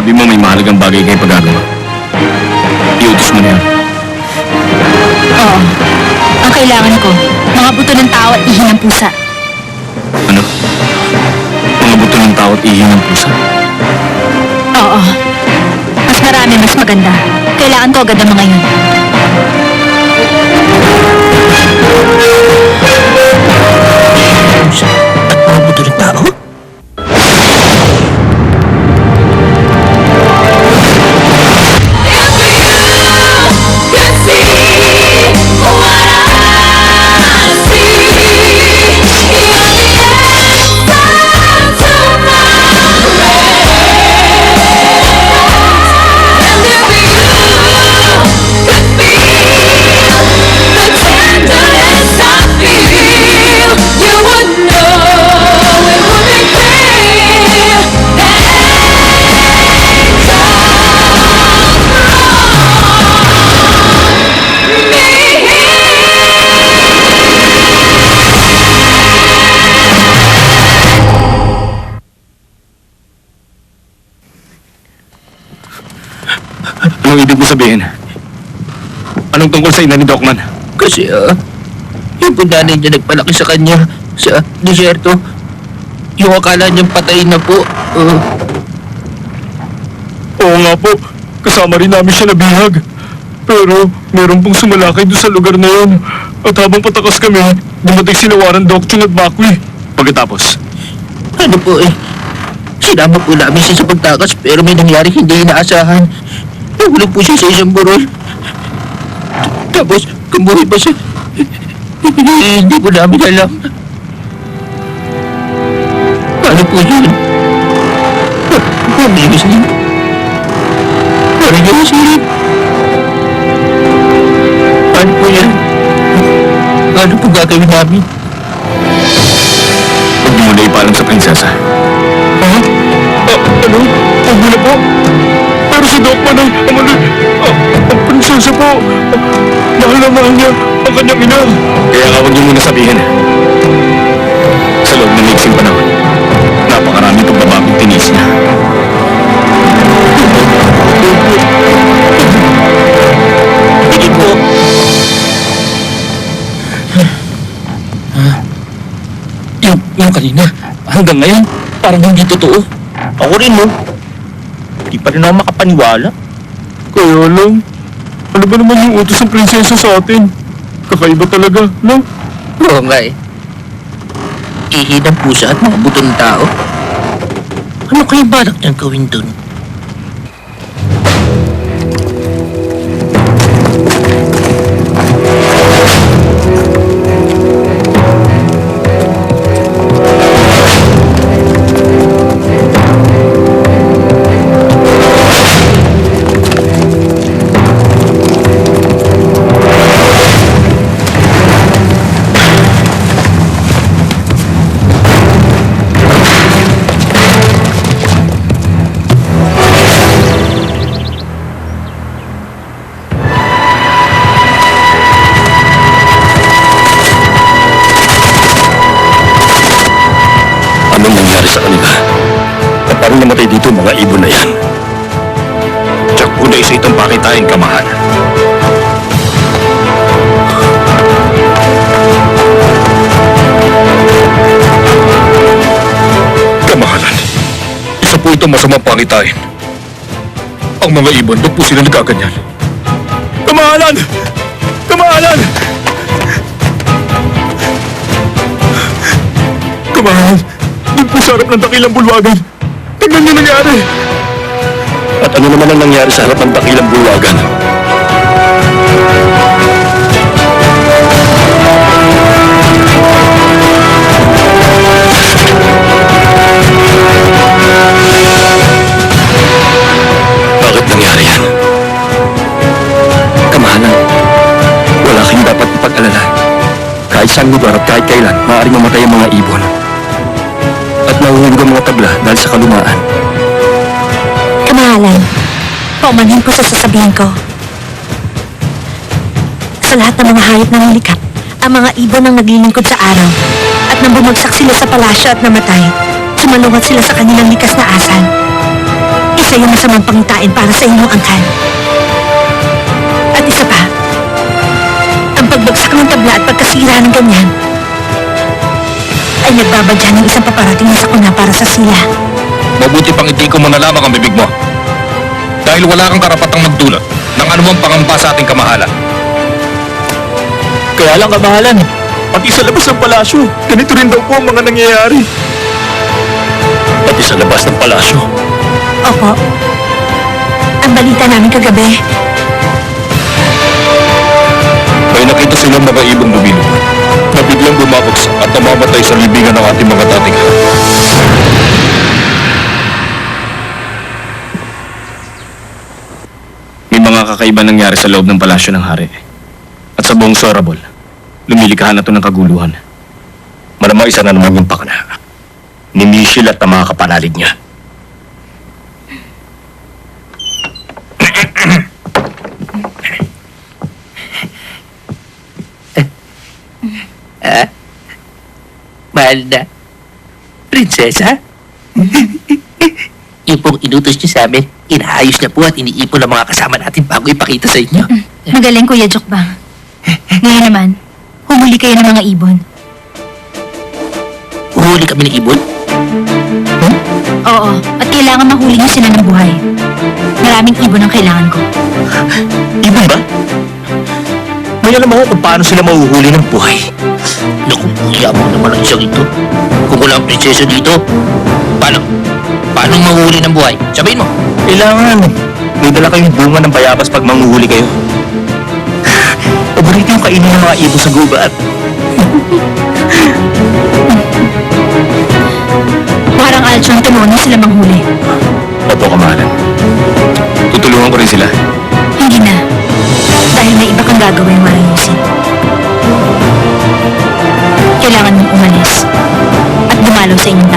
Sabi mo may mahalagang bagay kayo pagagawa. Iutos mo na yan. Oo. Ang kailangan ko, mga buto ng tao at ihi ng pusa. Ano? Mga buto ng tao at ihi ng pusa. Oo. Mas marami, mas maganda. Kailangan ko agad ang mga yun. Pusa at mga buto ng tao? Anong ibig mo sabihin? Anong tungkol sa ina ni Docman? Kasi yung punanay niya nagpalaki sa kanya sa disyerto. Yung akala niyang patay na po. Oo nga po. Kasama rin namin siya nabihag. Pero meron pong sumalakay doon sa lugar na yun. At habang patakas kami, dumating sila Warren Dokchung at Bakwi. Pagkatapos, Ano po sinama po namin siya sa pagtakas pero may nangyari hindi inaasahan. Nahulog po siya sa isang burol. Tapos, kumuhi pa siya. Hindi po namin alam. Paano po yun? Pamigas niya. Parang yung silip. Paano po yan? Paano po gagawin namin? huwag mo muna ipaalam sa prinsesa. Ha? Ano? Huwag mo na po? Pero si Docman ang prinsesa po. Mahal na mahal niya ang kanyang ina. Kaya nga huwag niyo muna sabihin. Sa loob ng mixing panahon, napakarami pagbabagong tinis niya. Sige po. Yung kanina, hanggang ngayon, parang hindi totoo. Ako rin, no? Di pa rin ako makapaniwala. Kaya lang, ano ba naman yung utos ng prinsesa sa atin? Kakaiba talaga, no? Oo nga Ihi ng pusa at mga buto ng tao. Ano kaya balak niyang gawin dun? Anong nangyari sa kanila? Na parang namatay dito mga ibon na yan. Tsak ko na isa itong pakitain, kamahal. Kamahalan, isa po itong masamang pakitain. Ang mga ibon, ba't po sila nagkaganyan? Kamahalan! Kamahalan! Kamahalan! Doon po sa harap ng dakilang bulwagan. Tingnan niyo nangyari. At ano naman ang nangyari sa harap ng dakilang bulwagan? Bakit nangyari yan? Kamahalan, wala kayong dapat ipag-alala. Kahit saan lugar at kahit kailan, maaaring mamatay ang mga ibon. At nahuhulog ang mga tabla dahil sa kalumaan. Kamahalan, paumanhin ko sa sasabihin ko. Sa lahat ng mga hayop na nilikap, ang mga ibon ang naglilingkod sa araw. At nang bumagsak sila sa palasyo at namatay, sumalungat sila sa kanilang likas na asal. sa iyong masamang pangitain para sa inyong angkan. At isa pa, ang pagbagsak ng tabla at pagkasira ng ganyan ay nagbabadya ng isang paparating na sakuna para sa sila. Mabuti pang itiko mo na lamang ang bibig mo. Dahil wala kang karapatang magdulot ng anumang pangamba sa ating kamahalan. Kaya lang kamahalan, Pati sa labas ng palasyo, ganito rin daw po ang mga nangyayari. Pati sa labas ng palasyo. Opo. Ang balita namin kagabi, May nakita silang mga ibong lumilog na biglang bumabagsak at namamatay sa libingan ng ating mga dating hari. May mga kakaiba nangyari sa loob ng palasyo ng hari. At sa buong Sorabol, lumilikha na ito ng kaguluhan. Malamang isa na naman yung pakana ni Michelle at ang mga kapanalig niya. mahal na prinsesa. Yung pong inutos niyo sa amin, inaayos niya po at iniipon ang mga kasama natin bago ipakita sa inyo. magaling Kuya Jokbang. Ngayon naman, humuli kayo ng mga ibon. Uhuli kami ng ibon? Oo, at kailangan mahuli niyo sila ng buhay. Maraming ibon ang kailangan ko. Ibon ba? May alam ako kung paano sila mahuhuli ng buhay. Naku, yabang naman ang isang ito. Kung wala ang prinsesa dito, paano mahuhuli ng buhay? Sabihin mo. Kailangan. May dala kayong bunga ng bayabas pag manguhuli kayo. Paborito yung kainin ng mga ibon sa gubat. Parang Alchon, tulungan niyo sila manghuli. Opo, kamahalan. Tutulungan ko rin sila. Hindi na. Dahil may iba kang gagawin maayusin. Kailangan mong umalis at dumalaw sa inyong